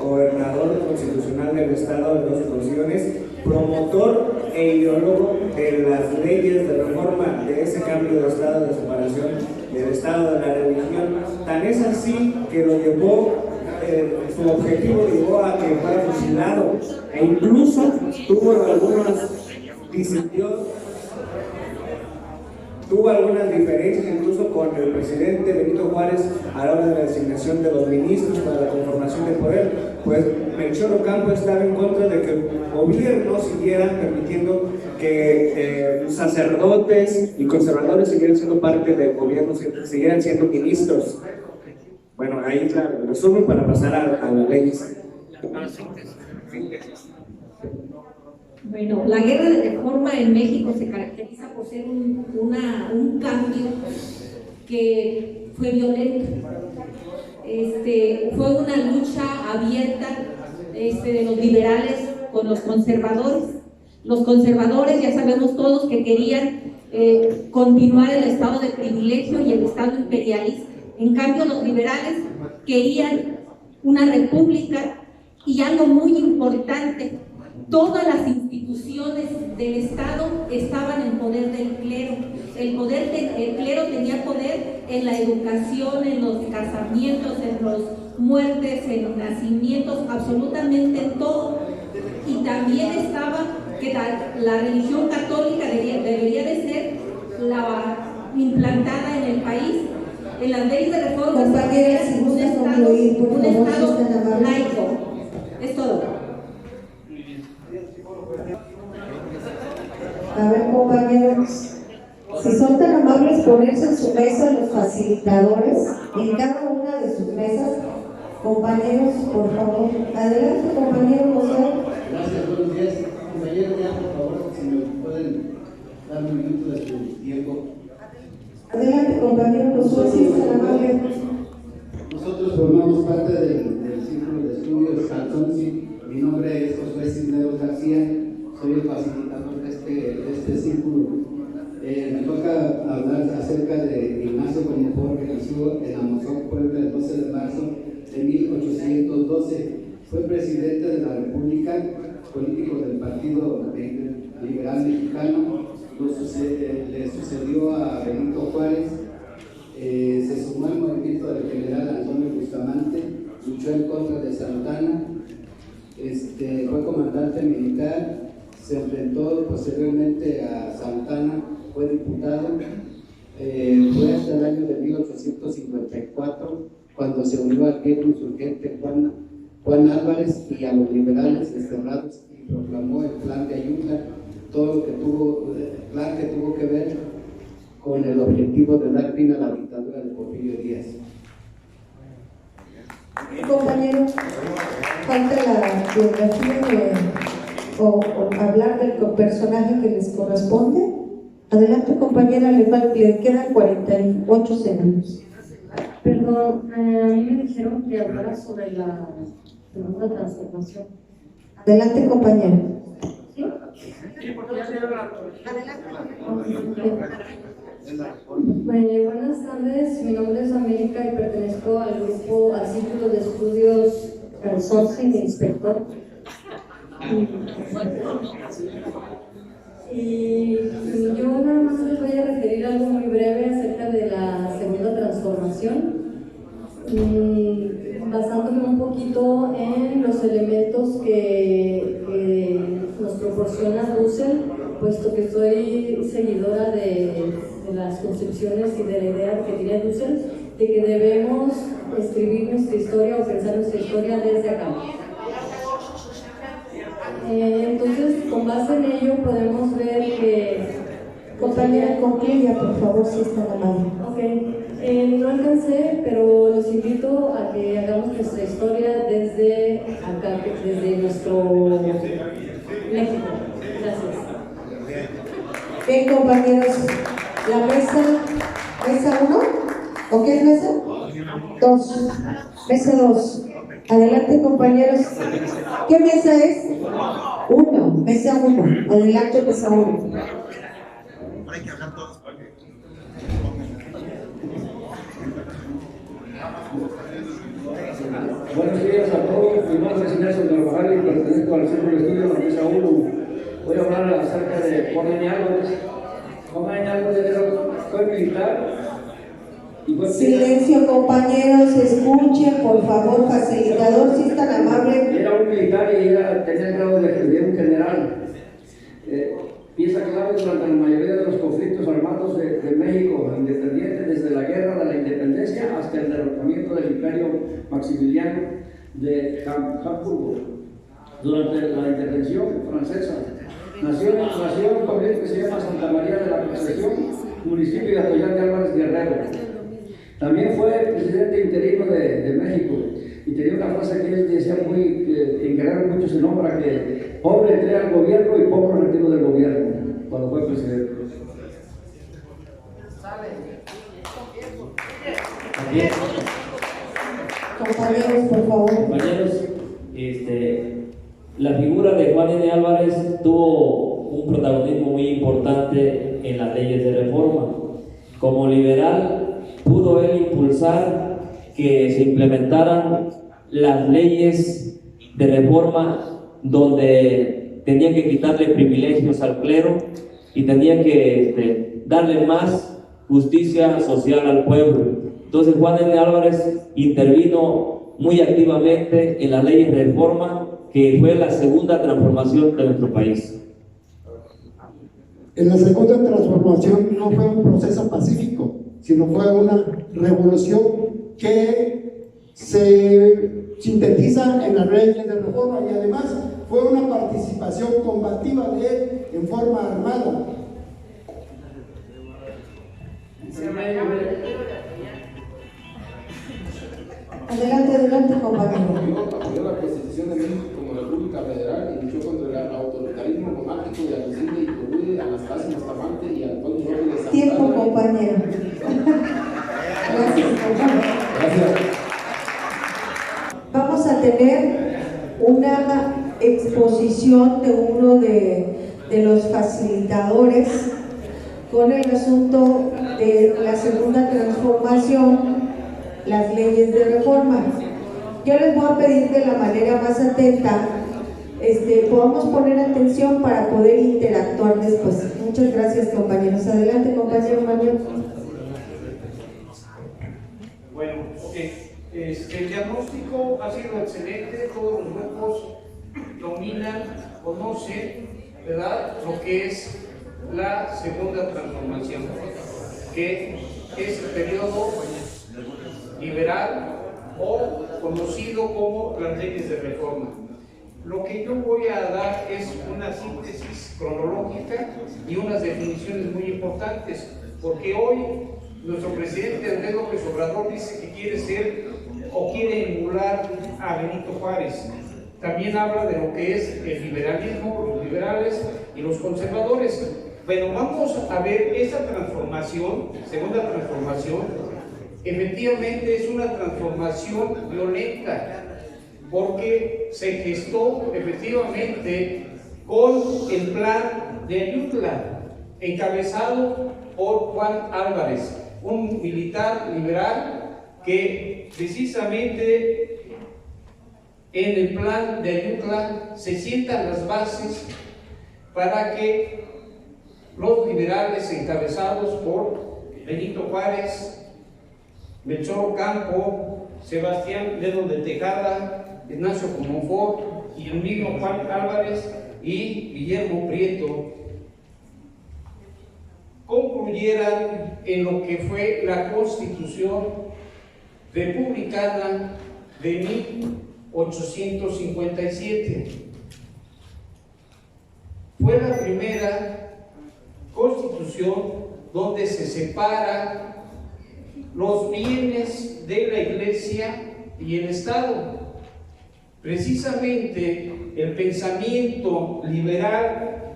Gobernador constitucional del Estado de dos funciones, promotor e ideólogo de las leyes de reforma de ese cambio de estado de separación del Estado de la religión. Tan es así que lo llevó, su objetivo lo llevó a que fuera fusilado, e incluso tuvo algunas diferencias incluso con el presidente Benito Juárez a la hora de la designación de los ministros para la conformación del poder. Pues Melchor Ocampo estaba en contra de que el gobierno siguiera permitiendo que sacerdotes y conservadores siguieran siendo parte del gobierno, siguieran siendo ministros. Bueno, ahí está el resumen para pasar a la ley. Bueno, la guerra de reforma en México se caracteriza por ser un cambio que fue violento. Fue una lucha abierta de los liberales con los conservadores. Los conservadores, ya sabemos todos, que querían continuar el estado de privilegio y el estado imperialista. En cambio, los liberales querían una república, y algo muy importante: todas las instituciones del Estado estaban en poder del clero. El clero tenía poder en la educación, en los casamientos, en las muertes, en los nacimientos, absolutamente en todo. Y también estaba que la religión católica debería de ser la implantada en el país. En las leyes de reforma, un Estado laico. Es todo. A ver, compañeros, si son tan amables ponerse en su mesa los facilitadores, en cada una de sus mesas. Compañeros, por favor. Adelante, compañero José. Gracias, buenos días. Compañero, ya, por favor, si me pueden dar un minuto de su tiempo. Adelante, compañero José, si es tan amable. Nosotros formamos parte del Círculo de Estudios Calzonsi. Mi nombre es Josué Cisneros García. Soy el facilitador de este círculo. Me toca hablar acerca de Ignacio Comonfort, que nació en Amozoc, Puebla, el 12 de marzo de 1812. Fue presidente de la República, político del Partido Liberal Mexicano. Le sucedió a Benito Juárez. Se sumó al movimiento del general Antonio Bustamante, luchó en contra de Santana, fue comandante militar. Se enfrentó posteriormente a Santana, fue diputado, fue hasta el año de 1854 cuando se unió al guerrero insurgente Juan Álvarez y a los liberales desterrados, y proclamó el Plan de Ayutla, todo lo que plan que tuvo que ver con el objetivo de dar fin a la dictadura de Porfirio Díaz. Compañero, falta la biografía o hablar del personaje que les corresponde. Adelante, compañera, le quedan 48 segundos. Perdón, a mí me dijeron que hablara sobre la segunda transformación. Adelante, compañera. ¿Sí? Buenas tardes, mi nombre es América y pertenezco al Círculo de Estudios Calzonsi de Inspector. Y yo nada más les voy a referir algo muy breve acerca de la segunda transformación, basándome un poquito en los elementos que nos proporciona Russell, puesto que soy seguidora de las concepciones y de la idea que tiene Russell de que debemos escribir nuestra historia o pensar nuestra historia desde acá. Entonces, con base en ello podemos ver que... Compañera, concluya, por favor, si está amable. Ok, no alcancé, pero los invito a que hagamos nuestra historia desde acá, desde nuestro México. Gracias. Bien, compañeros, la mesa 1, ¿o qué es mesa? 2, mesa 2. Adelante, compañeros. ¿Qué mesa es? 1, mesa 1. Adelante, mesa 1. Hay que hablar todos. Buenos días a todos, mi nombre es Nelson Carvajal y pertenezco al Centro de Estudios La Mesa 1. Voy a hablar acerca de Juan N. Álvarez. Juan N. Álvarez fue militar y fue Silencio, compañeros, escuchen, por favor, facilitador, si es tan amable. Era un militar y tenía el grado de un general. Pieza clave durante la mayoría de los conflictos armados de México, independiente desde la guerra de la independencia hasta el derrocamiento del imperio Maximiliano de Habsburgo. Durante la intervención francesa, nació en un pueblo que se llama Santa María de la Concepción, municipio de Atoyán de Álvarez Guerrero. También fue presidente interino de México y tenía una frase que él decía en Guerrero mucho se nombra que pobre entré al gobierno y pobre retiro del gobierno cuando fue presidente. Compañeros, por favor. Compañeros, la figura de Juan N. Álvarez tuvo un protagonismo muy importante en las leyes de reforma. Como liberal, pudo él impulsar que se implementaran las leyes de reforma donde tenían que quitarle privilegios al clero y tenían que darle más justicia social al pueblo. Entonces Juan N. Álvarez intervino muy activamente en las leyes de reforma, que fue la segunda transformación de nuestro país. En la segunda transformación no fue un proceso pacífico, sino fue una revolución que se sintetiza en las leyes de reforma y además fue una participación combativa de él en forma armada. Adelante, compañero. Apoyó la Constitución de México como República Federal y luchó contra el autoritarismo monárquico de Agustín de Iturbide, Anastasio Bustamante y Antonio López de Santana. Tiempo, compañero. Gracias, compañero. Gracias. Vamos a tener una exposición de uno de los facilitadores con el asunto de la segunda transformación, las leyes de reforma. Yo les voy a pedir de la manera más atenta, podamos poner atención para poder interactuar después. Muchas gracias, compañeros. Adelante, compañero Manuel. Bueno, el diagnóstico ha sido excelente, todos los grupos dominan, conocen, ¿verdad?, lo que es la segunda transformación, que es el periodo liberal o conocido como las leyes de reforma. Lo que yo voy a dar es una síntesis cronológica y unas definiciones muy importantes, porque hoy nuestro presidente Andrés López Obrador dice que quiere ser o quiere emular a Benito Juárez. También habla de lo que es el liberalismo, los liberales y los conservadores. Bueno, vamos a ver esa transformación, segunda transformación. Efectivamente es una transformación violenta, porque se gestó efectivamente con el plan de Ayutla, encabezado por Juan Álvarez, un militar liberal que precisamente en el plan de Ayutla se sientan las bases para que los liberales encabezados por Benito Juárez, Melchor Ocampo, Sebastián Lerdo de Tejada, Ignacio Comonfort y el mismo Juan Álvarez y Guillermo Prieto concluyeran en lo que fue la Constitución Republicana de 1857. Fue la primera Constitución donde se separa los bienes de la Iglesia y el Estado. Precisamente el pensamiento liberal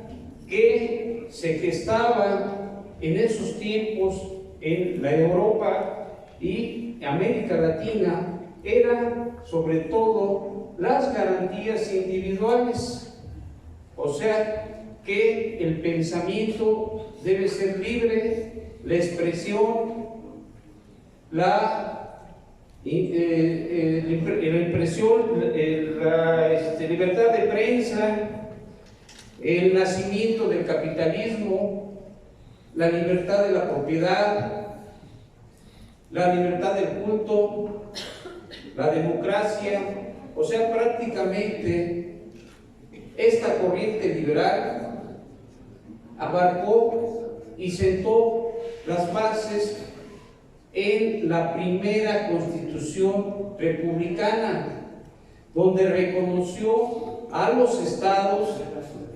que se gestaba en esos tiempos en la Europa y América Latina era sobre todo las garantías individuales, o sea que el pensamiento debe ser libre, la expresión, la la impresión, la libertad de prensa, el nacimiento del capitalismo, la libertad de la propiedad, la libertad del culto, la democracia. O sea, prácticamente esta corriente liberal abarcó y sentó las bases en la primera Constitución republicana, donde reconoció a los estados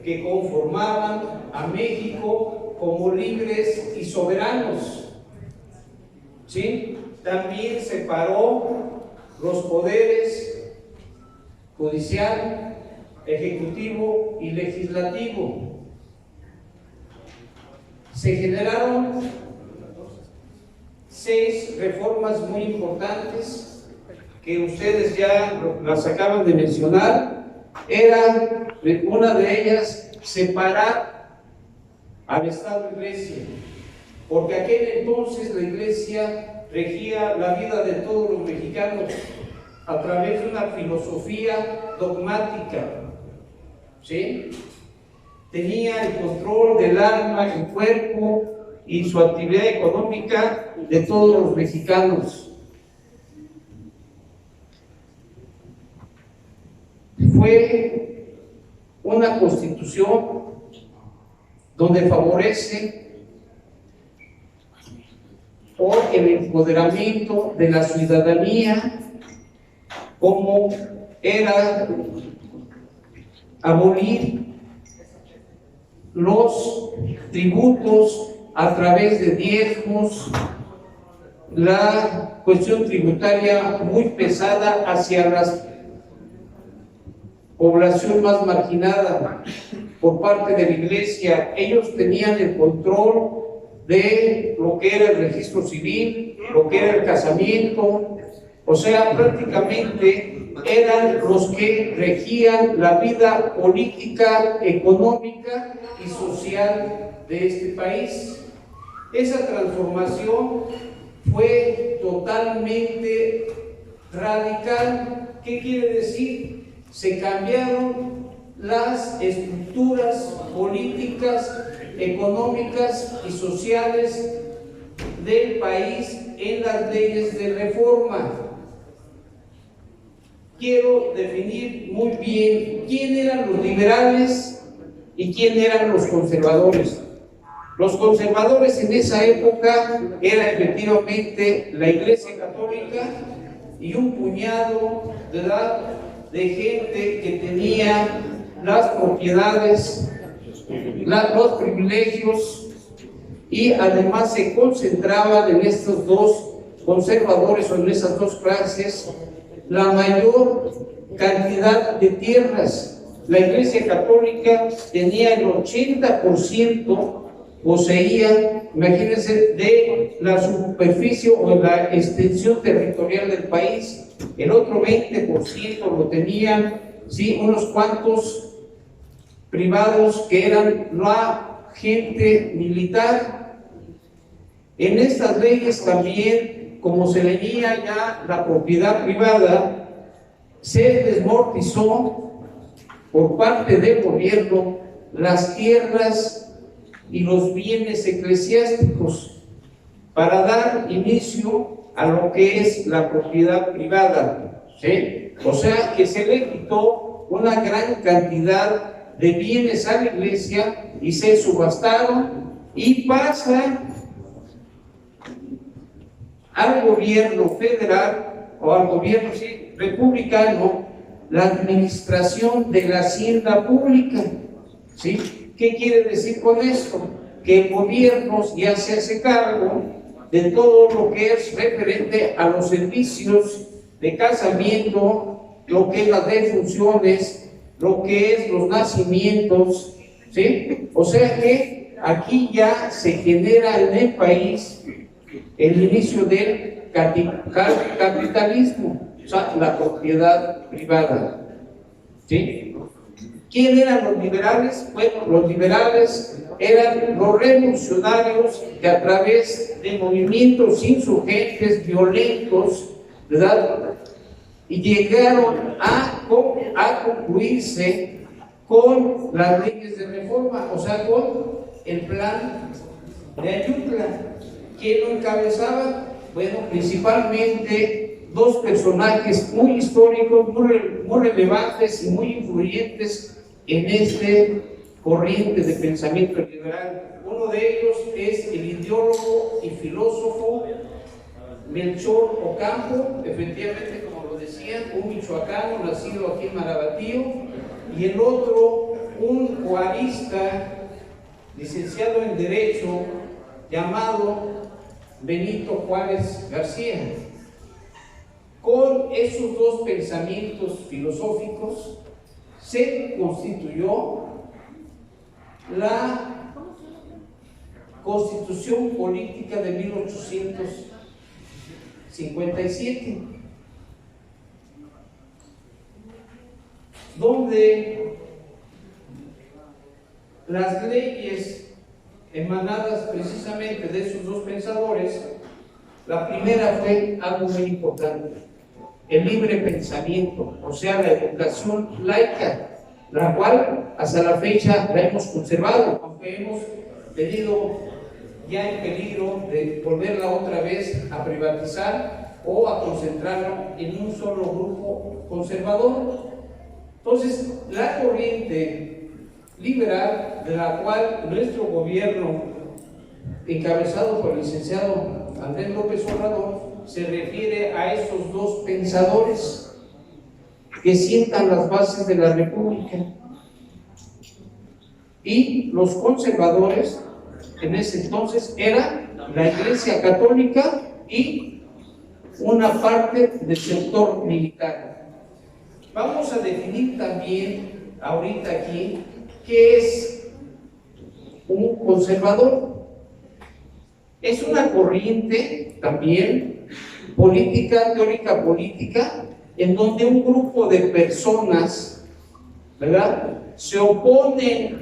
que conformaban a México como libres y soberanos. ¿Sí? También separó los poderes judicial, ejecutivo y legislativo. Se generaron 6 reformas muy importantes que ustedes ya las acaban de mencionar. Era una de ellas separar al Estado y Iglesia, porque aquel entonces la Iglesia regía la vida de todos los mexicanos a través de una filosofía dogmática, ¿sí? Tenía el control del alma, el cuerpo y su actividad económica de todos los mexicanos. Fue una constitución donde favorece por el empoderamiento de la ciudadanía, como era abolir los tributos a través de diezmos, la cuestión tributaria muy pesada hacia la población más marginada por parte de la Iglesia. Ellos tenían el control de lo que era el registro civil, lo que era el casamiento. O sea, prácticamente eran los que regían la vida política, económica y social de este país. Esa transformación fue totalmente radical. ¿Qué quiere decir? Se cambiaron las estructuras políticas, económicas y sociales del país en las leyes de reforma. Quiero definir muy bien quién eran los liberales y quién eran los conservadores. Los conservadores en esa época era efectivamente la Iglesia Católica y un puñado de gente que tenía las propiedades, los privilegios, y además se concentraban en estos dos conservadores o en esas dos clases la mayor cantidad de tierras. La Iglesia Católica tenía el 80%, poseía, imagínense, de la superficie o la extensión territorial del país. El otro 20% lo tenían, sí, unos cuantos privados que eran la gente militar. En estas leyes también, como se leía ya la propiedad privada, se desmortizó por parte del gobierno las tierras y los bienes eclesiásticos para dar inicio a lo que es la propiedad privada, ¿sí? O sea que se le quitó una gran cantidad de bienes a la Iglesia y se subastaron, y pasa al gobierno federal o al gobierno republicano la administración de la hacienda pública, ¿sí? ¿Qué quiere decir con esto? Que el gobierno ya se hace cargo de todo lo que es referente a los servicios de casamiento, lo que es las defunciones, lo que es los nacimientos, ¿sí? O sea que aquí ya se genera en el país el inicio del capitalismo, o sea, la propiedad privada, ¿sí? ¿Quién eran los liberales? Bueno, los liberales eran los revolucionarios que a través de movimientos insurgentes violentos ¿verdad? Y llegaron a concluirse con las leyes de reforma, o sea, con el plan de Ayutla. ¿Quién lo encabezaba? Bueno, principalmente dos personajes muy históricos, muy relevantes y muy influyentes en este corriente de pensamiento liberal. Uno de ellos es el ideólogo y filósofo Melchor Ocampo, efectivamente, como lo decían, un michoacano nacido aquí en Marabatío, y el otro, un juarista licenciado en Derecho llamado Benito Juárez García. Con esos dos pensamientos filosóficos se constituyó la Constitución Política de 1857, donde las leyes emanadas precisamente de esos dos pensadores, la primera fue algo muy importante: el libre pensamiento, o sea, la educación laica, la cual hasta la fecha la hemos conservado, aunque hemos tenido ya el peligro de volverla otra vez a privatizar o a concentrarlo en un solo grupo conservador. Entonces, la corriente liberal, de la cual nuestro gobierno, encabezado por el licenciado Andrés López Obrador, se refiere a esos dos pensadores que sientan las bases de la República. Y los conservadores en ese entonces eran la Iglesia Católica y una parte del sector militar. Vamos a definir también ahorita aquí qué es un conservador. Es una corriente también política, teórica política, en donde un grupo de personas, ¿verdad?, se oponen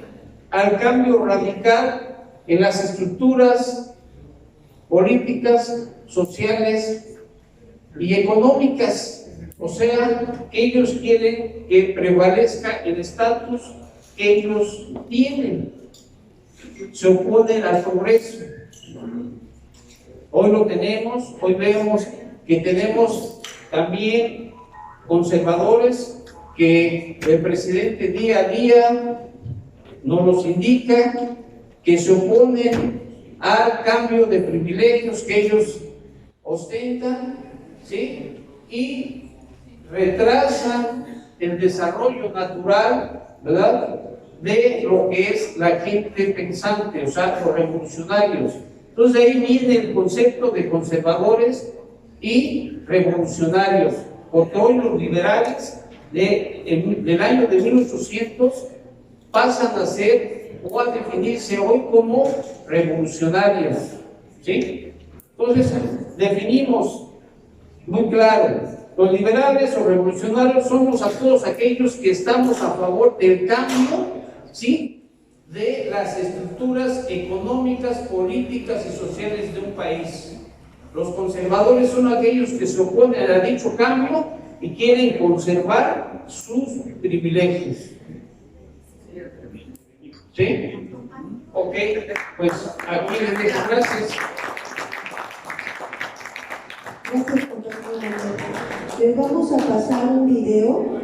al cambio radical en las estructuras políticas, sociales y económicas. O sea, ellos quieren que prevalezca el estatus que ellos tienen. Se oponen al progreso. Hoy lo tenemos, hoy vemos que tenemos también conservadores que el presidente día a día nos los indica, que se oponen al cambio de privilegios que ellos ostentan, ¿sí?, y retrasan el desarrollo natural, ¿verdad?, de lo que es la gente pensante, o sea, los revolucionarios. Entonces, de ahí viene el concepto de conservadores y revolucionarios, porque hoy los liberales del año de 1800 pasan a ser o a definirse hoy como revolucionarios, ¿sí? Entonces, definimos muy claro: los liberales o revolucionarios somos a todos aquellos que estamos a favor del cambio, ¿sí?, de las estructuras económicas, políticas y sociales de un país. Los conservadores son aquellos que se oponen a dicho cambio y quieren conservar sus privilegios. ¿Sí? Ok, pues aquí les dejo. Gracias. Gracias, compañero. Les vamos a pasar un video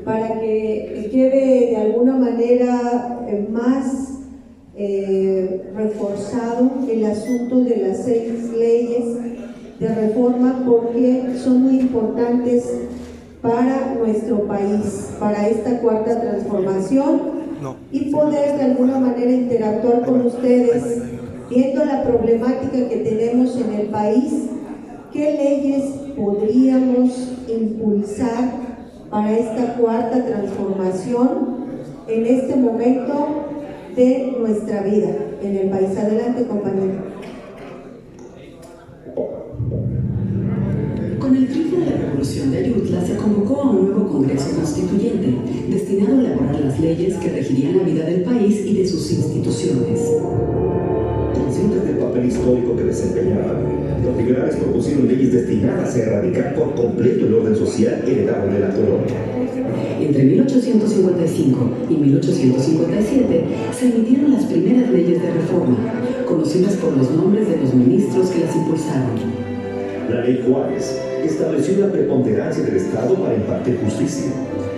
para que quede de alguna manera más reforzado el asunto de las 6 leyes de reforma, porque son muy importantes para nuestro país, para esta cuarta transformación, y poder de alguna manera interactuar con ustedes, viendo la problemática que tenemos en el país, qué leyes podríamos impulsar para esta cuarta transformación en este momento de nuestra vida en el país. Adelante, compañero. Con el triunfo de la Revolución de Ayutla se convocó a un nuevo Congreso Constituyente, destinado a elaborar las leyes que regirían la vida del país y de sus instituciones. Conscientes de papel histórico que desempeñaban, los liberales propusieron leyes destinadas a erradicar por completo el orden social heredado de la colonia. Entre 1855 y 1857 se emitieron las primeras leyes de reforma, conocidas por los nombres de los ministros que las impulsaron. La Ley Juárez estableció la preponderancia del Estado para impartir justicia,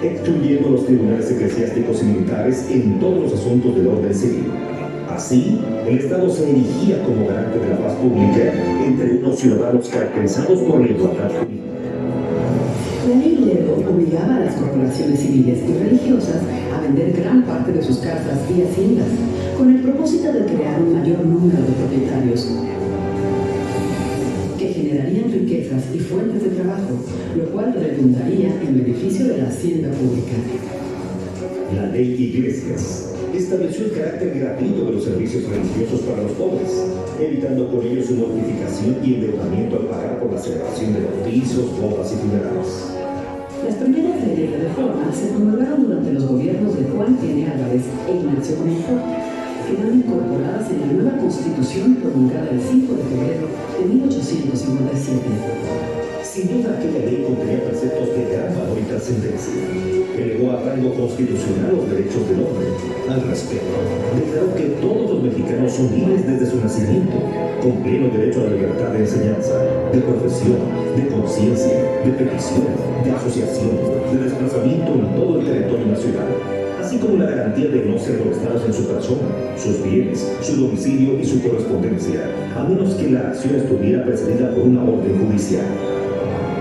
excluyendo los tribunales eclesiásticos y militares en todos los asuntos del orden civil. Así, el Estado se erigía como garante de la paz pública entre unos ciudadanos caracterizados por la igualdad jurídica. La ley Lerdo obligaba a las corporaciones civiles y religiosas a vender gran parte de sus casas y haciendas, con el propósito de crear un mayor número de propietarios que generarían riquezas y fuentes de trabajo, lo cual redundaría en beneficio de la hacienda pública. La Ley Iglesias estableció el carácter gratuito de los servicios religiosos para los pobres, evitando con ello su mortificación y endeudamiento al pagar por la celebración de bautizos, bodas y funerales. Las primeras leyes de reforma se promulgaron durante los gobiernos de Juan N. Álvarez e Ignacio Conejo, quedaron incorporadas en la nueva Constitución promulgada el 5 de febrero de 1857. Sin duda, aquella ley contenía preceptos de gran valor y trascendencia. Elevó a rango constitucional los derechos del hombre. Al respecto, declaró que todos los mexicanos son libres desde su nacimiento, con pleno derecho a la libertad de enseñanza, de profesión, de conciencia, de petición, de asociación, de desplazamiento en todo el territorio nacional, así como la garantía de no ser molestados en su persona, sus bienes, su domicilio y su correspondencia, a menos que la acción estuviera precedida por una orden judicial.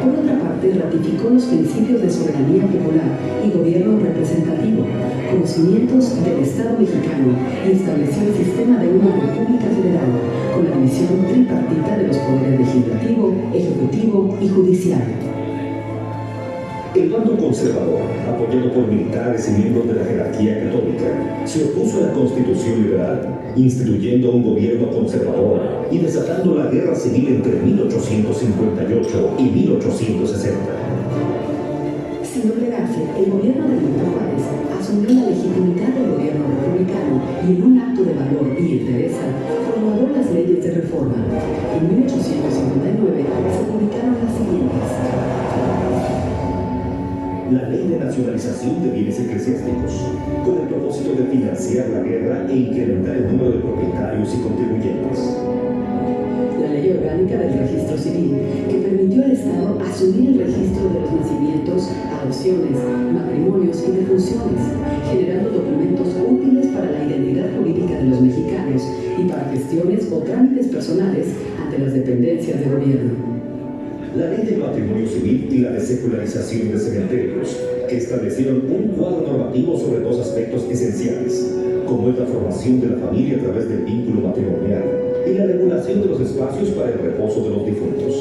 Por otra parte, ratificó los principios de soberanía popular y gobierno representativo, conocimientos del Estado mexicano, y estableció el sistema de una república federal, con la división tripartita de los poderes legislativo, ejecutivo y judicial. El bando conservador, apoyado por militares y miembros de la jerarquía católica, se opuso a la Constitución liberal, instituyendo un gobierno conservador y desatando la guerra civil entre 1858 y 1860. Sin doblegarse, el gobierno de Benito Juárez asumió la legitimidad del gobierno republicano y en un acto de valor y entereza promulgó las leyes de reforma. En 1859 se publicaron las siguientes. La Ley de Nacionalización de Bienes Eclesiásticos, con el propósito de financiar la guerra e incrementar el número de propietarios y contribuyentes. La Ley Orgánica del Registro Civil, que permitió al Estado asumir el registro de los nacimientos, adopciones, matrimonios y defunciones, generando documentos útiles para la identidad jurídica de los mexicanos y para gestiones o trámites personales ante las dependencias de gobierno. La Ley del Patrimonio Civil y la de Secularización de Cementerios, que establecieron un cuadro normativo sobre dos aspectos esenciales, como es la formación de la familia a través del vínculo matrimonial y la regulación de los espacios para el reposo de los difuntos.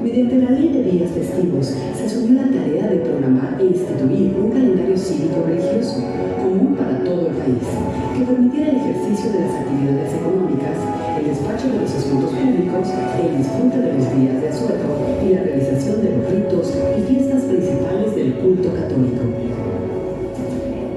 Mediante la Ley de Días Festivos, se asumió la tarea de programar e instituir un calendario cívico-religioso común para todo el país, que permitiera el ejercicio de las actividades económicas, el despacho de los asuntos públicos, el disfrute de los días de asueto y la realización de los ritos y fiestas principales del culto católico.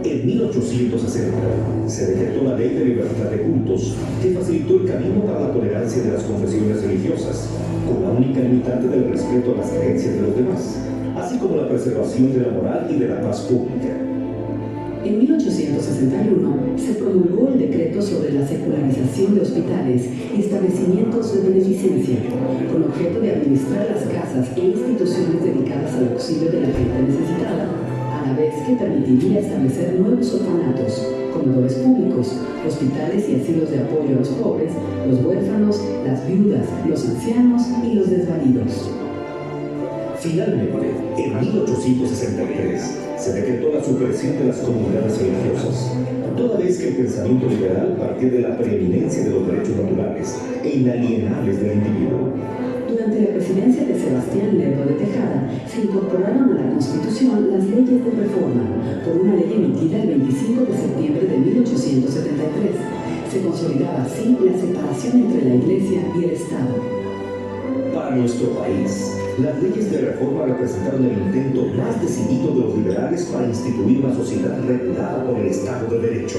En 1860 se decretó la Ley de Libertad de Cultos, que facilitó el camino para la tolerancia de las confesiones religiosas, con la única limitante del respeto a las creencias de los demás, así como la preservación de la moral y de la paz pública. En 1861 se promulgó el decreto sobre la secularización de hospitales y establecimientos de beneficencia, con objeto de administrar las casas e instituciones dedicadas al auxilio de la gente necesitada, a la vez que permitiría establecer nuevos orfanatos, comedores públicos, hospitales y asilos de apoyo a los pobres, los huérfanos, las viudas, los ancianos y los desvalidos. Finalmente, en 1863, se decretó la supresión de las comunidades religiosas, toda vez que el pensamiento liberal partía de la preeminencia de los derechos naturales e inalienables del individuo. Durante la presidencia de Sebastián Lerdo de Tejada, se incorporaron a la Constitución las leyes de reforma, por una ley emitida el 25 de septiembre de 1873. Se consolidaba así la separación entre la Iglesia y el Estado. Para nuestro país, las leyes de reforma representaron el intento más decidido de los liberales para instituir una sociedad regulada por el Estado de Derecho.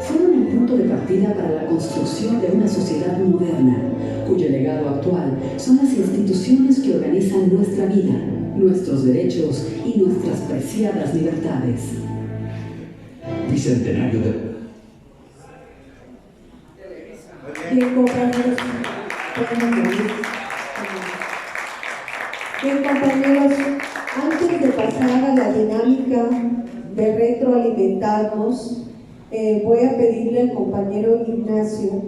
Fueron el punto punto de partida para la construcción de una sociedad moderna, cuyo legado actual son las instituciones que organizan nuestra vida, nuestros derechos y nuestras preciadas libertades. Bicentenario de... Bien, compañeros. Bien, compañeros, antes de pasar a la dinámica de retroalimentarnos, voy a pedirle al compañero Ignacio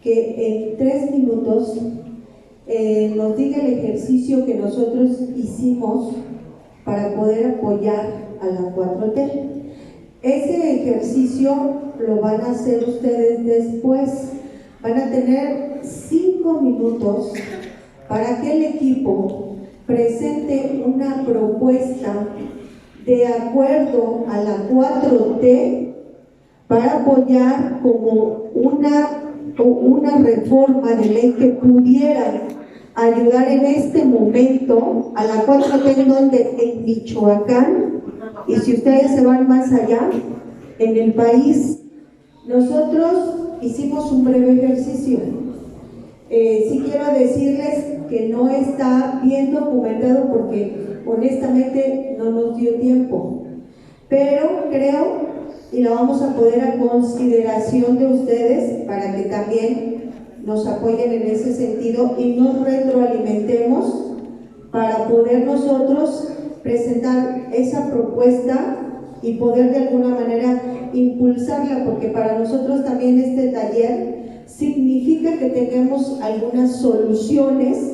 que en 3 minutos nos diga el ejercicio que nosotros hicimos para poder apoyar a la 4T. Ese ejercicio lo van a hacer ustedes después. Van a tener 5 minutos para que el equipo presente una propuesta de acuerdo a la 4T para apoyar como una reforma de ley que pudiera ayudar en este momento a la 4T, en donde en Michoacán, y si ustedes se van más allá, en el país. Nosotros hicimos un breve ejercicio. Sí quiero decirles que no está bien documentado porque honestamente no nos dio tiempo, pero creo y la vamos a poner a consideración de ustedes para que también nos apoyen en ese sentido y nos retroalimentemos para poder nosotros presentar esa propuesta y poder de alguna manera impulsarla, porque para nosotros también este taller significa que tenemos algunas soluciones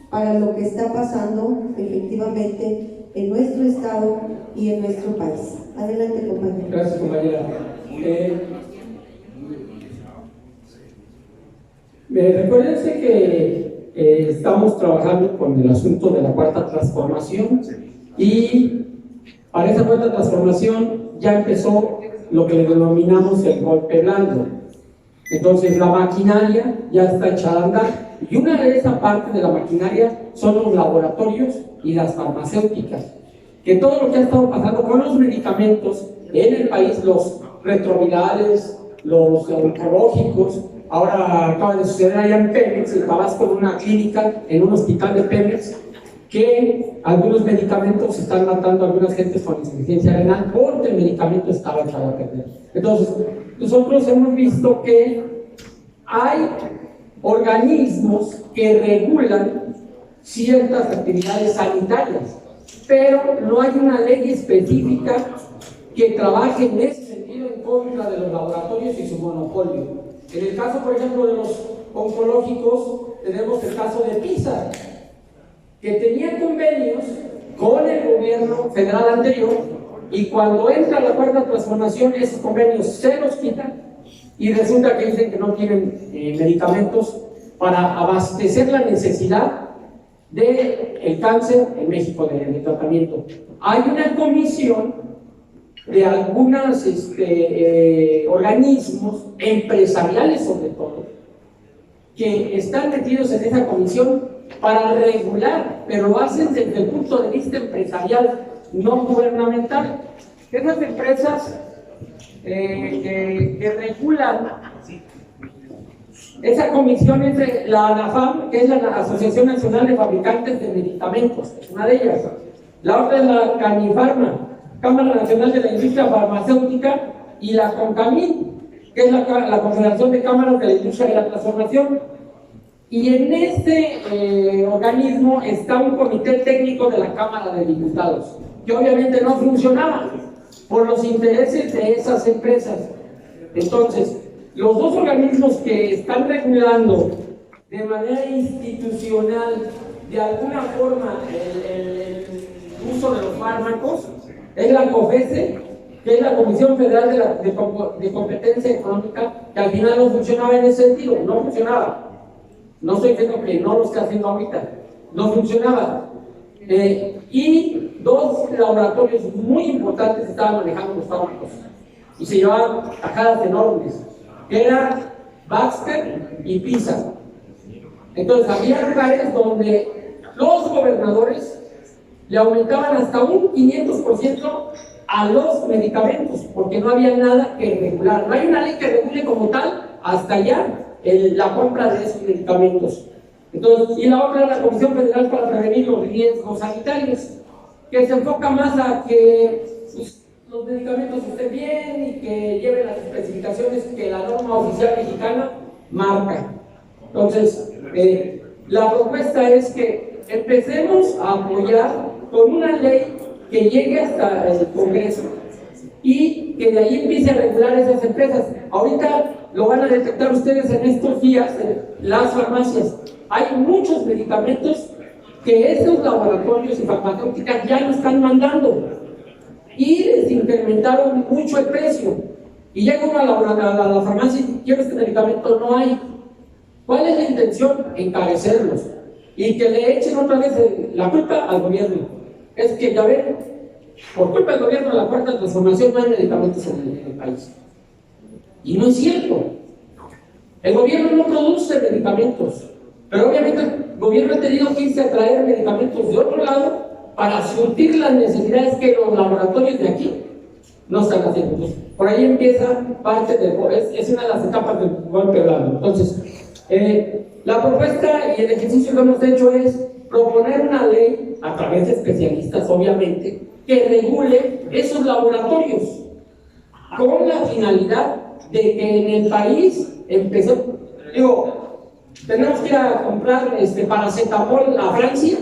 para lo que está pasando efectivamente en nuestro estado y en nuestro país. Adelante, compañero. Gracias, compañera. Recuérdense que estamos trabajando con el asunto de la cuarta transformación y para esa cuarta transformación ya empezó lo que le denominamos el golpe blando. Entonces la maquinaria ya está echada a andar y una de esa parte de la maquinaria son los laboratorios y las farmacéuticas, que todo lo que ha estado pasando con los medicamentos en el país, los retrovirales, los oncológicos, ahora acaba de suceder allá en Pemex, en Tabasco, en una clínica, en un hospital de Pemex, que algunos medicamentos están matando a algunas gentes con insuficiencia renal porque el medicamento estaba echado a perder. Entonces, nosotros hemos visto que hay organismos que regulan ciertas actividades sanitarias, pero no hay una ley específica que trabaje en ese sentido en contra de los laboratorios y su monopolio. En el caso, por ejemplo, de los oncológicos, tenemos el caso de PISA, que tenía convenios con el gobierno federal anterior, y cuando entra la cuarta transformación, esos convenios se los quitan y resulta que dicen que no tienen medicamentos para abastecer la necesidad del cáncer en México, de tratamiento. Hay una comisión de algunos organismos empresariales, sobre todo, que están metidos en esa comisión para regular, pero lo hacen desde el punto de vista empresarial, no gubernamental. Esas empresas que regulan, esa comisión es de la ANAFAM, que es la Asociación Nacional de Fabricantes de Medicamentos, es una de ellas. La otra es la CANIFARMA, Cámara Nacional de la Industria Farmacéutica, y la CONCAMIN, que es la Confederación de Cámaras de la Industria de la Transformación. Y en este organismo está un comité técnico de la Cámara de Diputados, que obviamente no funcionaba por los intereses de esas empresas. Entonces, los dos organismos que están regulando de manera institucional, de alguna forma, el uso de los fármacos, es la COFESE, que es la Comisión Federal de Competencia Económica, que al final no funcionaba en ese sentido, no funcionaba. No estoy diciendo que no lo está haciendo ahorita, no funcionaba. Y dos laboratorios muy importantes estaban manejando los fármacos y se llevaban tajadas enormes, que eran Baxter y PISA. Entonces había lugares donde los gobernadores le aumentaban hasta un 500% a los medicamentos, porque no había nada que regular. No hay una ley que regule como tal hasta allá la compra de esos medicamentos. Entonces, y la otra es la Comisión Federal para Prevenir los Riesgos Sanitarios, que se enfoca más a que pues, los medicamentos estén bien y que lleven las especificaciones que la norma oficial mexicana marca. Entonces, la propuesta es que empecemos a apoyar con una ley que llegue hasta el Congreso y que de ahí empiece a regular esas empresas. Ahorita lo van a detectar ustedes en estos días en las farmacias. Hay muchos medicamentos que estos laboratorios y farmacéuticas ya no están mandando y les incrementaron mucho el precio. Y llega uno a la farmacia y quiere este medicamento, no hay. ¿Cuál es la intención? Encarecerlos y que le echen otra vez la culpa al gobierno. Es que ya ven, por culpa del gobierno de la cuarta transformación no hay medicamentos en el país. Y no es cierto. El gobierno no produce medicamentos, pero obviamente el gobierno ha tenido que irse a traer medicamentos de otro lado para surtir las necesidades que los laboratorios de aquí no están haciendo. Entonces, por ahí empieza parte es una de las etapas del golpe blando. Entonces, la propuesta y el ejercicio que hemos hecho es proponer una ley a través de especialistas, obviamente, que regule esos laboratorios con la finalidad de que en el país empecemos. Tenemos que ir a comprar paracetamol a Francia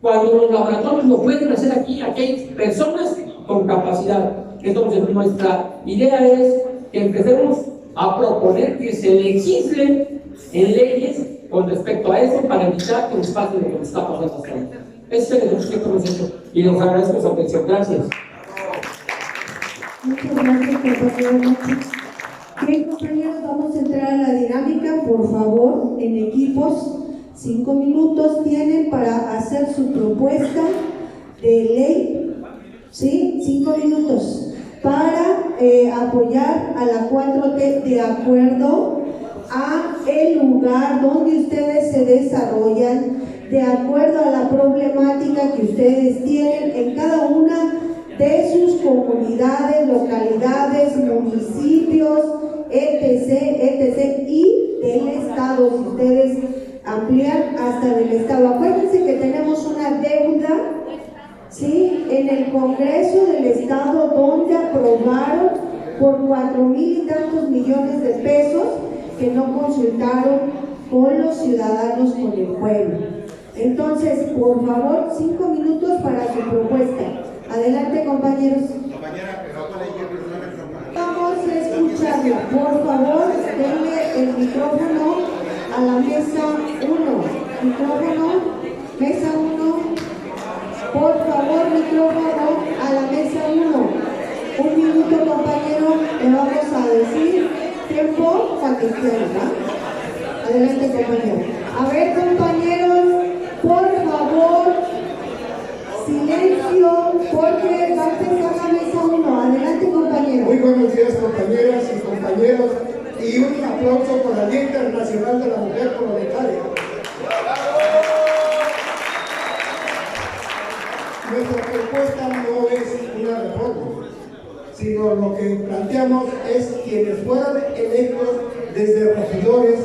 cuando los laboratorios lo pueden hacer aquí hay personas con capacidad. Entonces, nuestra idea es que empecemos a proponer que se legislen en leyes con respecto a eso para evitar que nos pase lo que nos está pasando hasta ahora. Ese es el ejercicio que hemos hecho y les agradezco su atención. Gracias. Muchas gracias, compañero. Bien, compañeros, vamos a entrar a la dinámica. Por favor, en equipos, 5 minutos tienen para hacer su propuesta de ley. ¿Sí? 5 minutos para apoyar a la 4T de acuerdo a el lugar donde ustedes se desarrollan, de acuerdo a la problemática que ustedes tienen en cada una de sus comunidades, localidades, municipios, etc., y del Estado, si ustedes amplían hasta del Estado. Acuérdense que tenemos una deuda, ¿sí?, en el Congreso del Estado, donde aprobaron por 4,000 y tantos millones de pesos que no consultaron con los ciudadanos, con el pueblo. Entonces, por favor, 5 minutos para su propuesta. Adelante, compañeros. Vamos a escucharla. Por favor, denle el micrófono a la mesa 1. Micrófono, mesa 1. Por favor, micrófono a la mesa 1. 1 minuto, compañero, le vamos a decir tiempo cuando quieran. Adelante, compañero. A ver, compañeros, por favor, silencio, porque va a empezar la mesa 1. Adelante, compañero. Muy buenos días, compañeras y compañeros, y un aplauso para el Día Internacional de la Mujer Proletaria. Nuestra propuesta no es una reforma, sino lo que planteamos es quienes fueron electos desde regidores